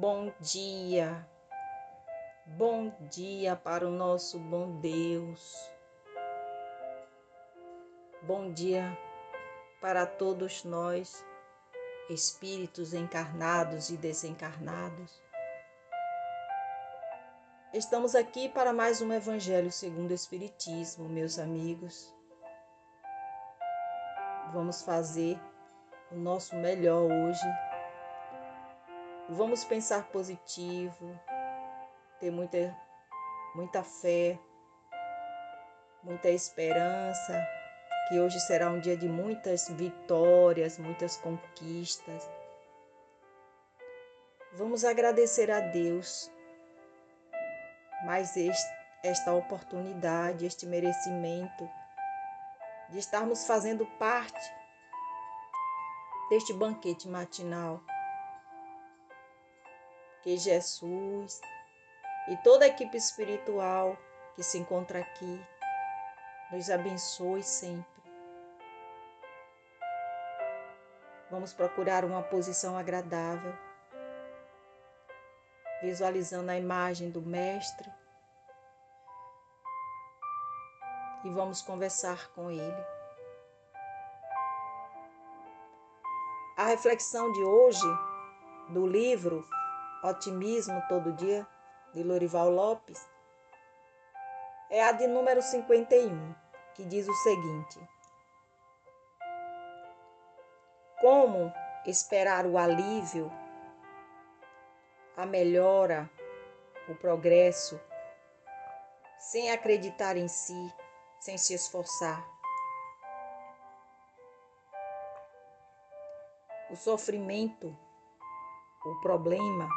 Bom dia para o nosso bom Deus. Bom dia para todos nós, espíritos encarnados e desencarnados. Estamos aqui para mais um Evangelho segundo o Espiritismo, meus amigos. Vamos fazer o nosso melhor hoje. Vamos pensar positivo, ter muita fé, muita esperança, que hoje será um dia de muitas vitórias, muitas conquistas. Vamos agradecer a Deus mais esta oportunidade, este merecimento de estarmos fazendo parte deste banquete matinal. Que Jesus e toda a equipe espiritual que se encontra aqui nos abençoe sempre. Vamos procurar uma posição agradável, visualizando a imagem do Mestre, e vamos conversar com ele. A reflexão de hoje, do livro Otimismo Todo Dia, de Lorival Lopes, é a de número 51, que diz o seguinte: como esperar o alívio, a melhora, o progresso, sem acreditar em si, sem se esforçar? O sofrimento, o problema,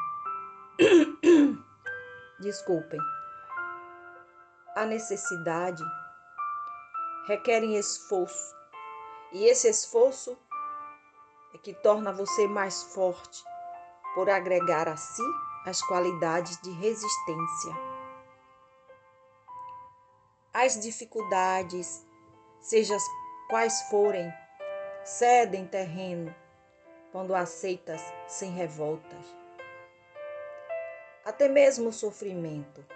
desculpem, a necessidade requerem esforço. E esse esforço é que torna você mais forte por agregar a si as qualidades de resistência. As dificuldades, seja quais forem, cedem terreno quando aceitas sem revoltas. Até mesmo o sofrimento,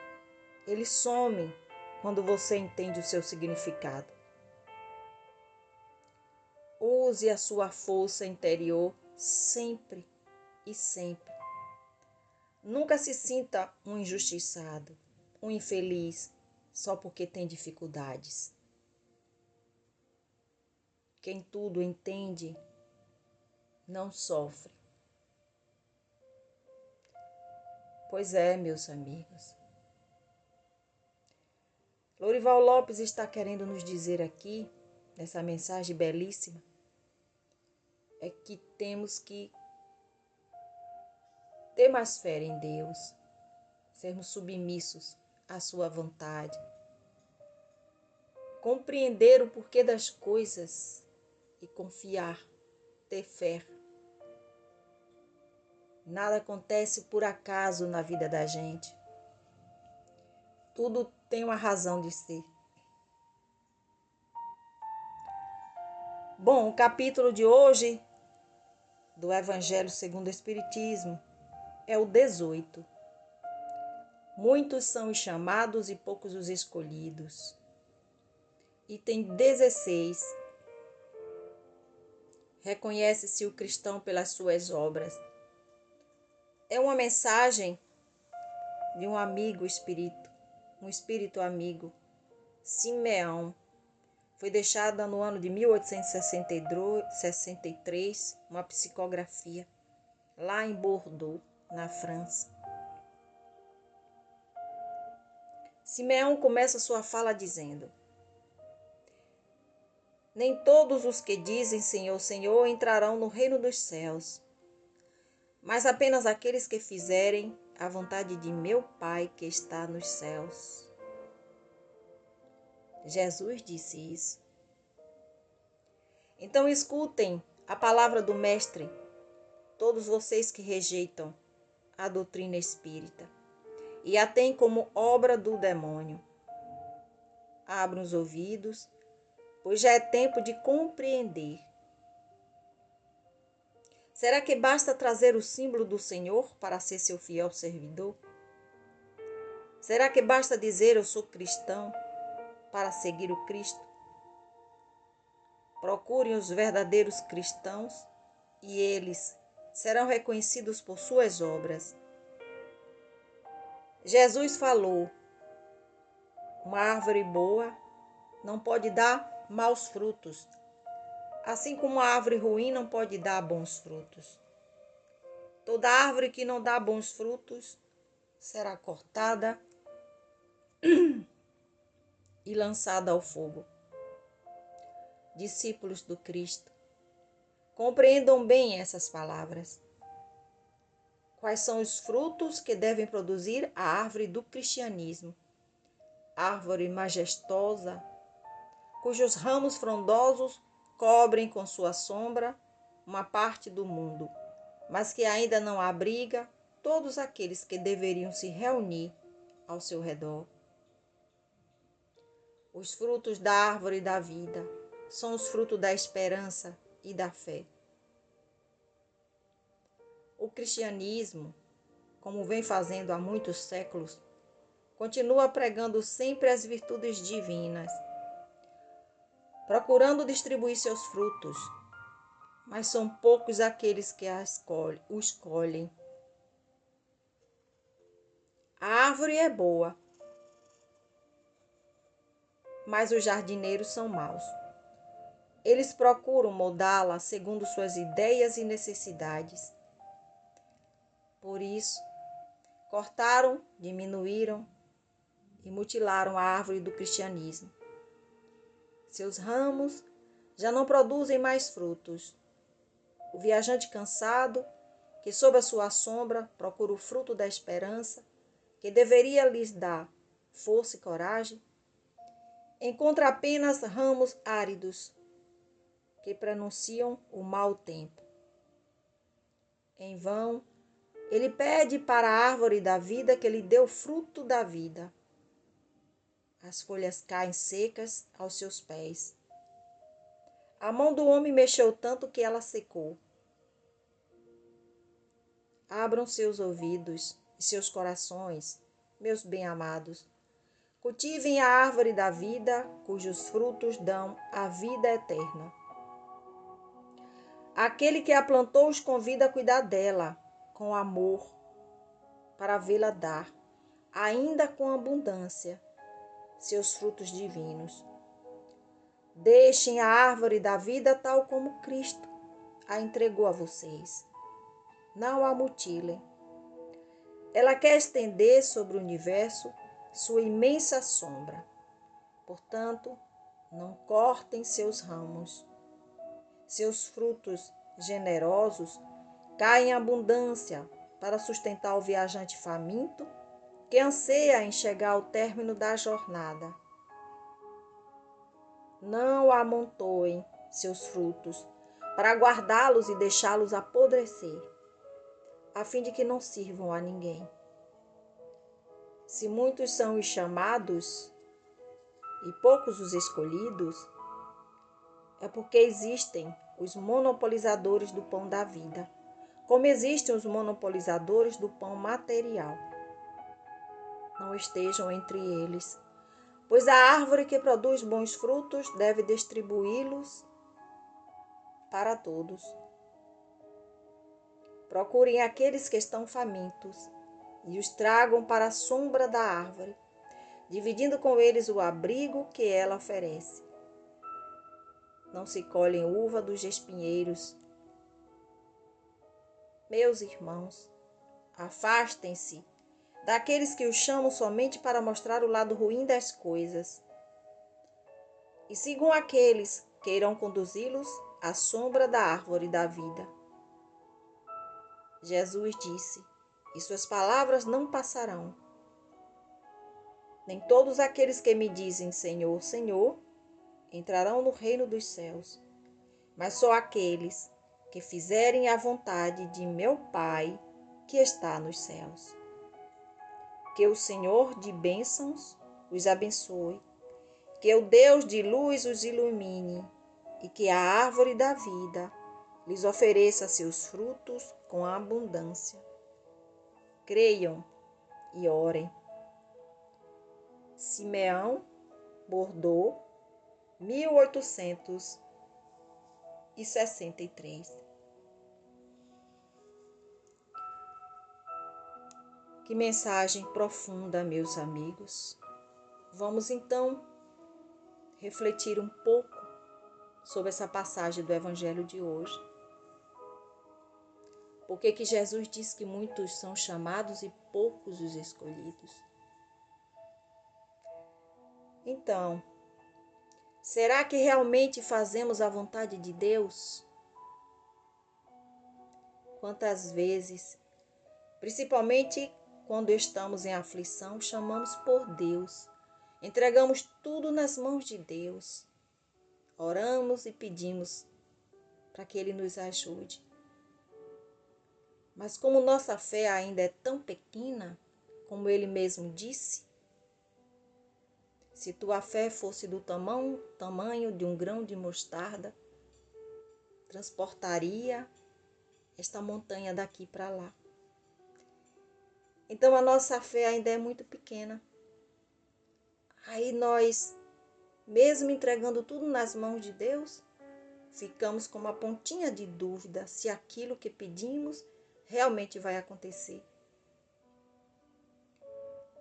ele some quando você entende o seu significado. Use a sua força interior sempre e sempre. Nunca se sinta um injustiçado, um infeliz, só porque tem dificuldades. Quem tudo entende, não sofre. Pois é, meus amigos. Lorival Lopes está querendo nos dizer aqui, nessa mensagem belíssima, é que temos que ter mais fé em Deus, sermos submissos à sua vontade, compreender o porquê das coisas e confiar, ter fé. Nada acontece por acaso na vida da gente. Tudo tem uma razão de ser. Bom, o capítulo de hoje do Evangelho segundo o Espiritismo é o 18. Muitos são os chamados e poucos os escolhidos. Item 16. Reconhece-se o cristão pelas suas obras. É uma mensagem de um amigo espírito, um espírito amigo, Simeão. Foi deixada no ano de 1863, uma psicografia, lá em Bordeaux, na França. Simeão começa sua fala dizendo: nem todos os que dizem Senhor, Senhor entrarão no reino dos céus, mas apenas aqueles que fizerem a vontade de meu Pai que está nos céus. Jesus disse isso. Então escutem a palavra do Mestre, todos vocês que rejeitam a doutrina espírita e a têm como obra do demônio. Abram os ouvidos, pois já é tempo de compreender. Será que basta trazer o símbolo do Senhor para ser seu fiel servidor? Será que basta dizer eu sou cristão para seguir o Cristo? Procurem os verdadeiros cristãos e eles serão reconhecidos por suas obras. Jesus falou: uma árvore boa não pode dar maus frutos, assim como uma árvore ruim não pode dar bons frutos. Toda árvore que não dá bons frutos será cortada e lançada ao fogo. Discípulos do Cristo, compreendam bem essas palavras. Quais são os frutos que devem produzir a árvore do cristianismo? Árvore majestosa, cujos ramos frondosos cobrem com sua sombra uma parte do mundo, mas que ainda não abriga todos aqueles que deveriam se reunir ao seu redor. Os frutos da árvore da vida são os frutos da esperança e da fé. O cristianismo, como vem fazendo há muitos séculos, continua pregando sempre as virtudes divinas, procurando distribuir seus frutos, mas são poucos aqueles que o escolhem. A árvore é boa, mas os jardineiros são maus. Eles procuram moldá-la segundo suas ideias e necessidades. Por isso, cortaram, diminuíram e mutilaram a árvore do cristianismo. Seus ramos já não produzem mais frutos. O viajante cansado, que sob a sua sombra procura o fruto da esperança, que deveria lhes dar força e coragem, encontra apenas ramos áridos, que pronunciam o mau tempo. Em vão, ele pede para a árvore da vida que lhe dê o fruto da vida. As folhas caem secas aos seus pés. A mão do homem mexeu tanto que ela secou. Abram seus ouvidos e seus corações, meus bem-amados. Cultivem a árvore da vida, cujos frutos dão a vida eterna. Aquele que a plantou os convida a cuidar dela com amor, para vê-la dar, ainda com abundância, seus frutos divinos. Deixem a árvore da vida tal como Cristo a entregou a vocês. Não a mutilem. Ela quer estender sobre o universo sua imensa sombra. Portanto, não cortem seus ramos. Seus frutos generosos caem em abundância para sustentar o viajante faminto que anseia em chegar ao término da jornada. Não amontoem seus frutos para guardá-los e deixá-los apodrecer, a fim de que não sirvam a ninguém. Se muitos são os chamados e poucos os escolhidos, é porque existem os monopolizadores do pão da vida, como existem os monopolizadores do pão material. Não estejam entre eles, pois a árvore que produz bons frutos deve distribuí-los para todos. Procurem aqueles que estão famintos e os tragam para a sombra da árvore, dividindo com eles o abrigo que ela oferece. Não se colhem uva dos espinheiros. Meus irmãos, afastem-se daqueles que os chamam somente para mostrar o lado ruim das coisas, e sigam aqueles que irão conduzi-los à sombra da árvore da vida. Jesus disse, e suas palavras não passarão. Nem todos aqueles que me dizem Senhor, Senhor, entrarão no reino dos céus, mas só aqueles que fizerem a vontade de meu Pai que está nos céus. Que o Senhor de bênçãos os abençoe, que o Deus de luz os ilumine e que a árvore da vida lhes ofereça seus frutos com abundância. Creiam e orem. Simeão, Bordeaux, 1863. Que mensagem profunda, meus amigos. Vamos então refletir um pouco sobre essa passagem do Evangelho de hoje. Por que Jesus diz que muitos são chamados e poucos os escolhidos? Então, será que realmente fazemos a vontade de Deus? Quantas vezes, principalmente quando estamos em aflição, chamamos por Deus, entregamos tudo nas mãos de Deus, oramos e pedimos para que Ele nos ajude. Mas como nossa fé ainda é tão pequena, como Ele mesmo disse, se tua fé fosse do tamanho de um grão de mostarda, transportaria esta montanha daqui para lá. Então a nossa fé ainda é muito pequena. Aí nós, mesmo entregando tudo nas mãos de Deus, ficamos com uma pontinha de dúvida se aquilo que pedimos realmente vai acontecer.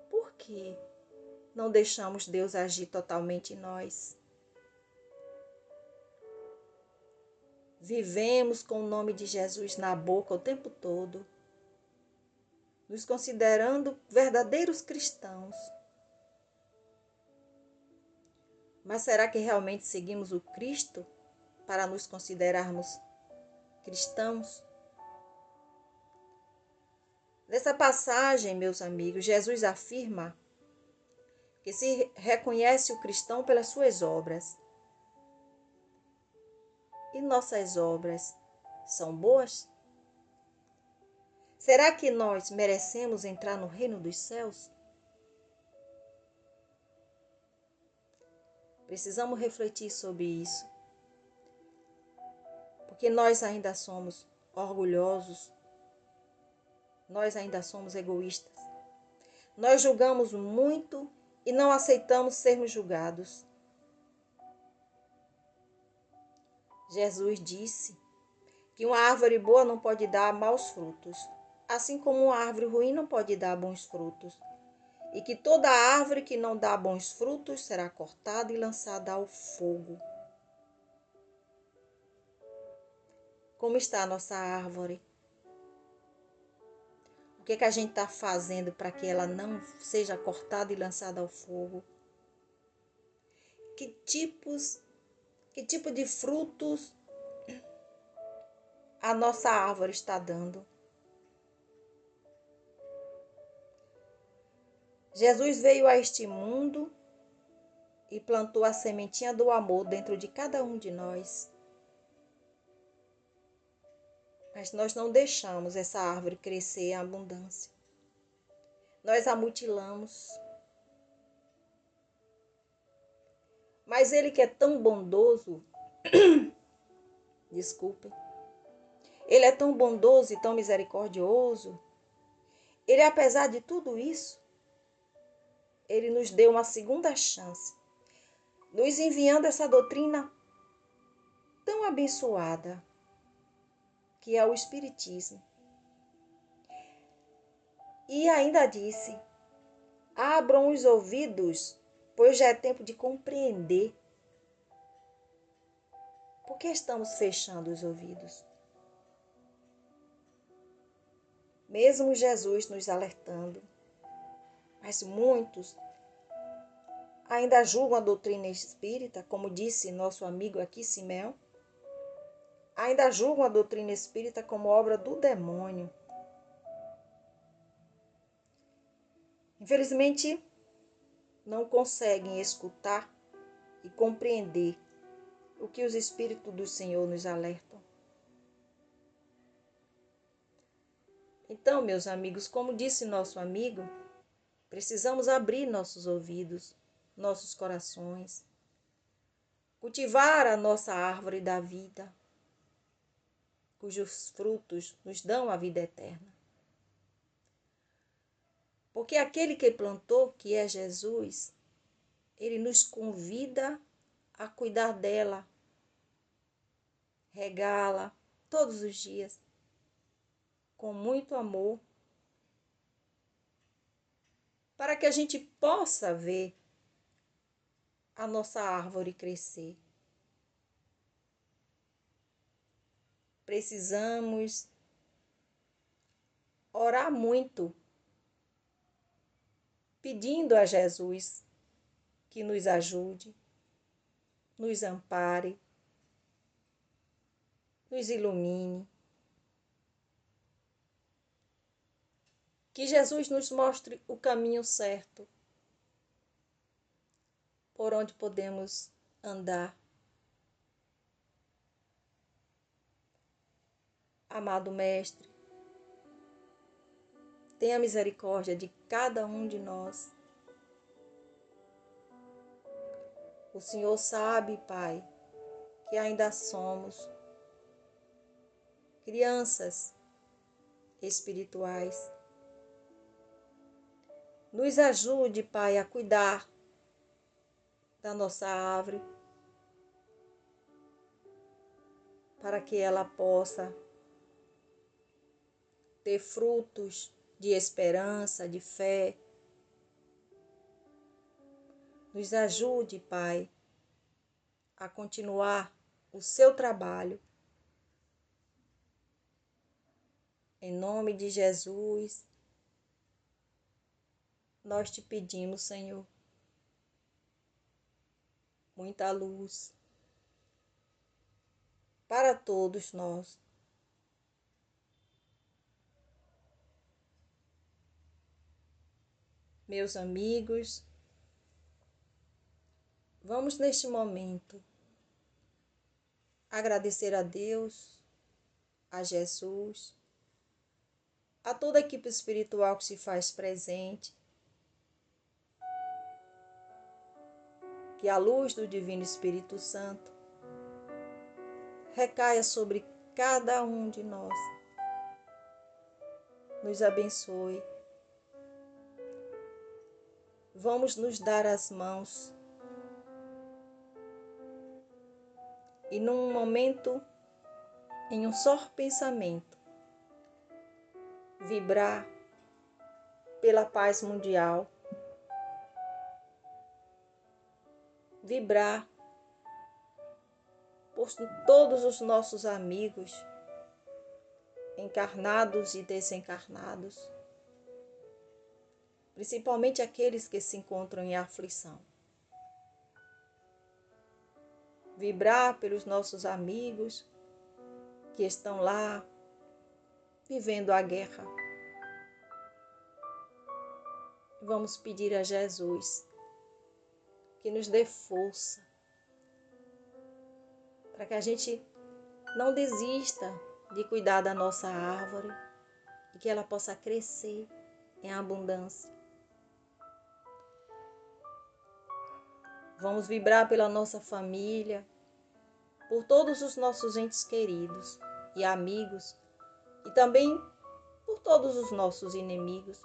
Por quê? Não deixamos Deus agir totalmente em nós. Vivemos com o nome de Jesus na boca o tempo todo, nos considerando verdadeiros cristãos. Mas será que realmente seguimos o Cristo para nos considerarmos cristãos? Nessa passagem, meus amigos, Jesus afirma que se reconhece o cristão pelas suas obras. E nossas obras são boas? Será que nós merecemos entrar no reino dos céus? Precisamos refletir sobre isso, porque nós ainda somos orgulhosos, nós ainda somos egoístas. Nós julgamos muito e não aceitamos sermos julgados. Jesus disse que uma árvore boa não pode dar maus frutos, assim como uma árvore ruim não pode dar bons frutos, e que toda árvore que não dá bons frutos será cortada e lançada ao fogo. Como está a nossa árvore? O que a gente está fazendo para que ela não seja cortada e lançada ao fogo? Que tipo de frutos a nossa árvore está dando? Jesus veio a este mundo e plantou a sementinha do amor dentro de cada um de nós. Mas nós não deixamos essa árvore crescer em abundância. Nós a mutilamos. Mas Ele que é tão bondoso, desculpem, Ele é tão bondoso e tão misericordioso, Ele, apesar de tudo isso, Ele nos deu uma segunda chance, nos enviando essa doutrina tão abençoada, que é o Espiritismo. E ainda disse, abram os ouvidos, pois já é tempo de compreender. Por que estamos fechando os ouvidos? Mesmo Jesus nos alertando, mas muitos ainda julgam a doutrina espírita, como disse nosso amigo aqui, Simeão, ainda julgam a doutrina espírita como obra do demônio. Infelizmente, não conseguem escutar e compreender o que os Espíritos do Senhor nos alertam. Então, meus amigos, como disse nosso amigo, precisamos abrir nossos ouvidos, nossos corações, cultivar a nossa árvore da vida, cujos frutos nos dão a vida eterna. Porque aquele que plantou, que é Jesus, ele nos convida a cuidar dela, regá-la todos os dias, com muito amor, para que a gente possa ver a nossa árvore crescer. Precisamos orar muito, pedindo a Jesus que nos ajude, nos ampare, nos ilumine. Que Jesus nos mostre o caminho certo, por onde podemos andar. Amado Mestre, tenha misericórdia de cada um de nós. O Senhor sabe, Pai, que ainda somos crianças espirituais. Nos ajude, Pai, a cuidar da nossa árvore, para que ela possa ter frutos de esperança, de fé. Nos ajude, Pai, a continuar o seu trabalho. Em nome de Jesus, nós te pedimos, Senhor, muita luz para todos nós. Meus amigos, vamos neste momento agradecer a Deus, a Jesus, a toda a equipe espiritual que se faz presente, que a luz do Divino Espírito Santo recaia sobre cada um de nós, nos abençoe. Vamos nos dar as mãos e num momento, em um só pensamento, vibrar pela paz mundial, vibrar por todos os nossos amigos, encarnados e desencarnados, principalmente aqueles que se encontram em aflição. Vibrar pelos nossos amigos que estão lá vivendo a guerra. Vamos pedir a Jesus que nos dê força para que a gente não desista de cuidar da nossa árvore e que ela possa crescer em abundância. Vamos vibrar pela nossa família, por todos os nossos entes queridos e amigos e também por todos os nossos inimigos,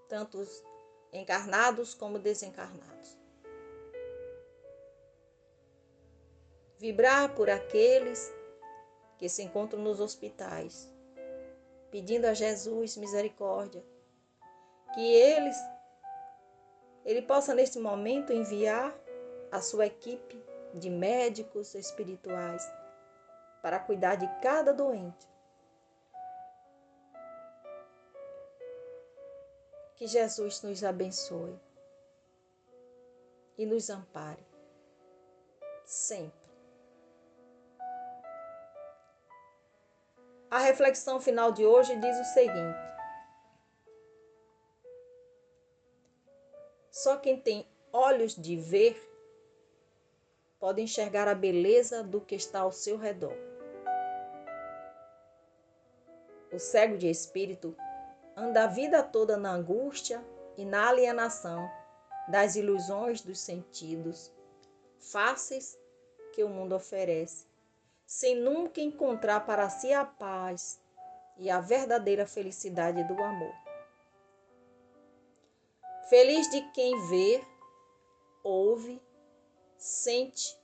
tanto encarnados como desencarnados. Vibrar por aqueles que se encontram nos hospitais, pedindo a Jesus misericórdia, que Ele possa neste momento enviar a sua equipe de médicos espirituais para cuidar de cada doente. Que Jesus nos abençoe e nos ampare sempre. A reflexão final de hoje diz o seguinte: só quem tem olhos de ver pode enxergar a beleza do que está ao seu redor. O cego de espírito anda a vida toda na angústia e na alienação das ilusões dos sentidos fáceis que o mundo oferece, sem nunca encontrar para si a paz e a verdadeira felicidade do amor. Feliz de quem vê, ouve, sente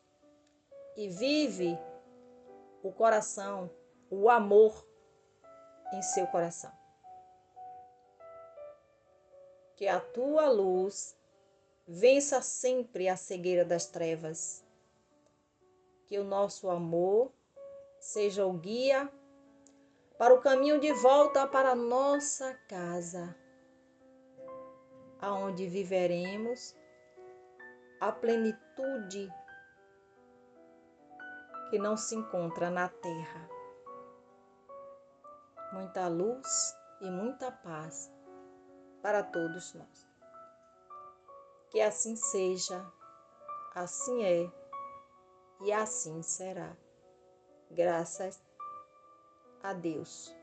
e vive o coração, o amor em seu coração. Que a tua luz vença sempre a cegueira das trevas. Que o nosso amor seja o guia para o caminho de volta para nossa casa, aonde viveremos a plenitude que não se encontra na terra. Muita luz e muita paz para todos nós. Que assim seja, assim é e assim será. Graças a Deus.